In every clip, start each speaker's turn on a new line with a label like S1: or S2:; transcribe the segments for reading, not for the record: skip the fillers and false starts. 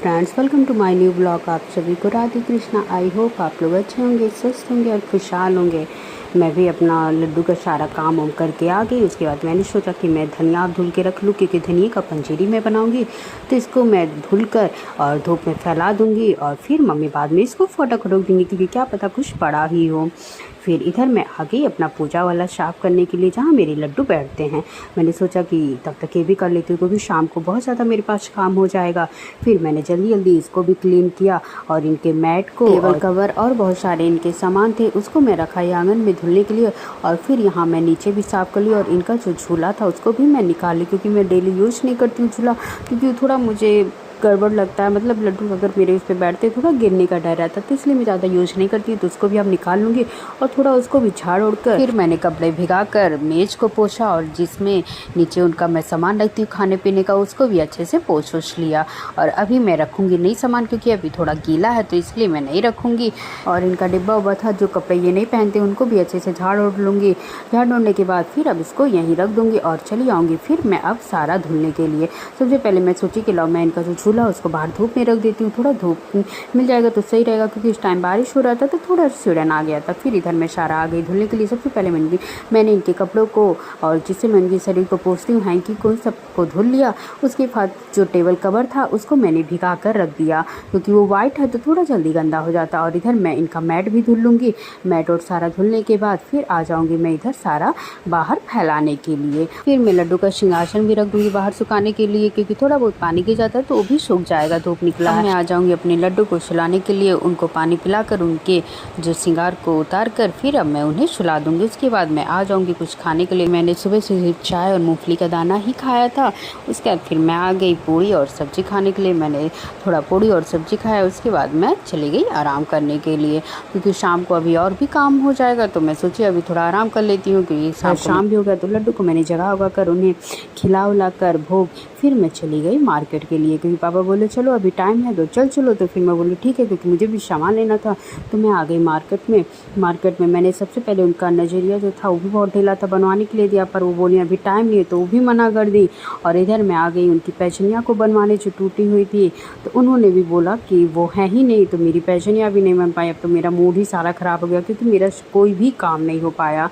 S1: Friends, welcome to my new blog. आप सभी को राधे कृष्णा। आई होप आप लोग अच्छे होंगे, स्वस्थ होंगे और खुशहाल होंगे। मैं भी अपना लड्डू का सारा काम वाम करके आ गई। उसके बाद मैंने सोचा कि मैं धनिया धुल के रख लूँ, क्योंकि धनिया का पंजीरी मैं बनाऊंगी। तो इसको मैं धुल कर और धूप में फैला दूंगी और फिर मम्मी बाद में इसको फटक देंगी, क्योंकि क्या पता कुछ पड़ा ही हो। फिर इधर मैं आ गई अपना पूजा वाला साफ़ करने के लिए, जहाँ मेरे लड्डू बैठते हैं। मैंने सोचा कि तब तक ये भी कर लेती हूँ, क्योंकि शाम को बहुत ज़्यादा मेरे पास काम हो जाएगा। फिर मैंने जल्दी जल्दी इसको भी क्लीन किया और इनके मैट को, टेबल कवर और बहुत सारे इनके सामान थे उसको मैं रखा है आंगन में धुलने के लिए। और फिर यहाँ मैं नीचे भी साफ़ कर ली और इनका जो झूला था उसको भी मैं निकाल ली, क्योंकि मैं डेली यूज़ नहीं करती हूँ झूला, क्योंकि थोड़ा मुझे गड़बड़ लगता है। मतलब लड्डू अगर मेरे उस पे बैठते थोड़ा गिरने का डर रहता है, तो इसलिए मैं ज़्यादा यूज़ नहीं करती। तो उसको भी अब निकाल लूँगी और थोड़ा उसको भी झाड़ उड़ कर फिर मैंने कपड़े भिगा कर मेज़ को पोछा, और जिसमें नीचे उनका मैं सामान रखती हूँ खाने पीने का, उसको भी अच्छे से पोछ लिया। और अभी मैं रखूँगी नहीं सामान, क्योंकि अभी थोड़ा गीला है, तो इसलिए मैं नहीं रखूँगी। और इनका डिब्बा उब्बा था, जो कपड़े ये नहीं पहनते उनको भी अच्छे से झाड़ उड़ लूँगी। झाड़ उड़ने के बाद फिर अब इसको यहीं रख दूँगी और चली आऊँगी फिर मैं अब सारा धुलने के लिए। सबसे पहले मैं सोची कि लाओ मैं इनका जो झूला उसको बाहर धूप में रख देती हूँ, थोड़ा धूप मिल जाएगा तो सही रहेगा, क्योंकि इस टाइम बारिश हो रहा था तो थोड़ा सिड़न आ गया था। फिर इधर मैं सारा आ गई धुलने के लिए। सबसे पहले मैंने इनके कपड़ों को और जिससे मैं इनके शरीर को पोंछती हूँ हैंकी को, सबको धुल लिया। उसके बाद जो टेबल कवर था उसको मैंने भिगा कर रख दिया, क्योंकि वो वाइट है तो थोड़ा जल्दी गंदा हो जाता। और इधर मैं इनका मैट भी धुल लूँगी। मैट और सारा धुलने के बाद फिर आ जाऊँगी मैं इधर सारा बाहर फैलाने के लिए। फिर मैं लड्डू का सिंहासन भी रख दूँगी बाहर सुखाने के लिए, क्योंकि थोड़ा बहुत पानी गिर जाता है तो वो भी सूख जाएगा, धूप निकला है। मैं आ जाऊँगी अपने लड्डू को सुलाने के लिए, उनको पानी पिलाकर उनके जो श्रृंगार को उतार कर फिर अब मैं उन्हें सुला दूँगी। उसके बाद मैं आ जाऊँगी कुछ खाने के लिए। मैंने सुबह से सिर्फ चाय और मूंगफली का दाना ही खाया था। उसके बाद फिर मैं आ गई पूड़ी और सब्ज़ी खाने के लिए। मैंने थोड़ा पूड़ी और सब्ज़ी खाया। उसके बाद मैं चली गई आराम करने के लिए, क्योंकि शाम को अभी और भी काम हो जाएगा, तो मैं सोची अभी थोड़ा आराम कर लेती हूँ, क्योंकि शाम भी हो गया। तो लड्डू को मैंने जगा उगा कर उन्हें खिला उला कर भोग फिर मैं चली गई मार्केट के लिए, क्योंकि पापा बोले चलो अभी टाइम है तो चलो। तो फिर मैं बोली ठीक है, क्योंकि मुझे भी सामान लेना था। तो मैं आ गई मार्केट में मैंने सबसे पहले उनका नज़रिया जो था वो भी बहुत ढीला था, बनवाने के लिए दिया, पर वो बोली अभी टाइम नहीं है, तो वो भी मना कर दी। और इधर मैं आ गई उनकी पैजनियाँ को बनवाने जो टूटी हुई थी। तो उन्होंने भी बोला कि वो है ही नहीं, तो मेरी पैजनियाँ भी नहीं बन पाई। अब तो मेरा मूड ही सारा ख़राब हो गया, क्योंकि मेरा कोई भी काम नहीं हो पाया।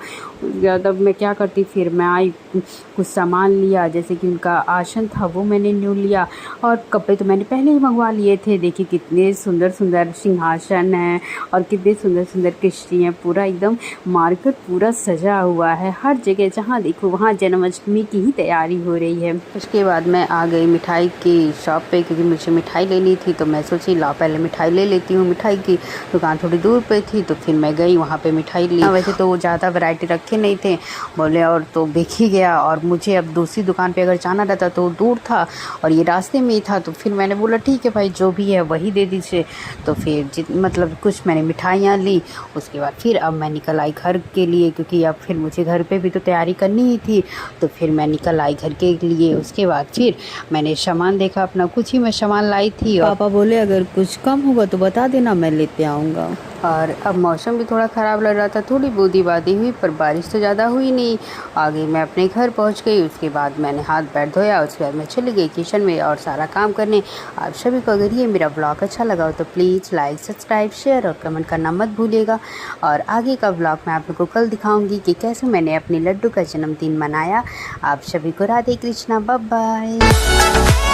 S1: तब मैं क्या करती, फिर मैं आई कुछ सामान लिया, जैसे कि उनका आसन था वो मैंने न्यू लिया। और कपड़े तो मैंने पहले ही मंगवा लिए थे। देखिए कितने सुंदर सुंदर सिंहासन हैं और कितने सुंदर सुंदर किश्ती हैं। पूरा एकदम मार्केट पूरा सजा हुआ है, हर जगह जहाँ देखो वहाँ जन्माष्टमी की ही तैयारी हो रही है। उसके बाद मैं आ गई मिठाई की शॉप पे, क्योंकि मुझे मिठाई लेनी थी। तो मैं सोची ला पहले मिठाई ले लेती हूँ। मिठाई की दुकान थोड़ी दूर पे थी, तो फिर मैं गई वहाँ पे मिठाई ली। वैसे तो वो ज़्यादा वैरायटी रखे नहीं थे, बोले और तो बिक ही गया। और मुझे अब दूसरी दुकान पे अगर जाना रहता तो दूर था और ये रास्ते में ही था। तो फिर मैंने बोला ठीक है भाई, जो भी है वही दे दीजिए। तो फिर मतलब कुछ मैंने मिठाइयाँ ली। उसके बाद फिर अब मैं निकल आई घर के लिए, क्योंकि अब फिर मुझे घर पे भी तो तैयारी करनी ही थी। तो फिर मैं निकल आई घर के लिए। उसके बाद फिर मैंने सामान देखा अपना, कुछ ही मैं सामान लाई थी। पापा बोले अगर कुछ कम होगा तो बता देना, मैं लेते आऊँगा। और अब मौसम भी थोड़ा ख़राब लग रहा था, थोड़ी बूंदीबांदी हुई, पर बारिश तो ज़्यादा हुई नहीं। आगे मैं अपने घर पहुंच गई। उसके बाद मैंने हाथ पैर धोया। उसके बाद मैं चली गई किचन में और सारा काम करने। आप सभी को अगर ये मेरा ब्लॉग अच्छा लगा हो तो प्लीज़ लाइक सब्सक्राइब शेयर और कमेंट करना मत भूलिएगा। और आगे का ब्लॉग मैं आप लोगों को कल दिखाऊँगी कि कैसे मैंने अपने लड्डू का जन्मदिन मनाया। आप सभी को राधे कृष्णा, बाय बाय।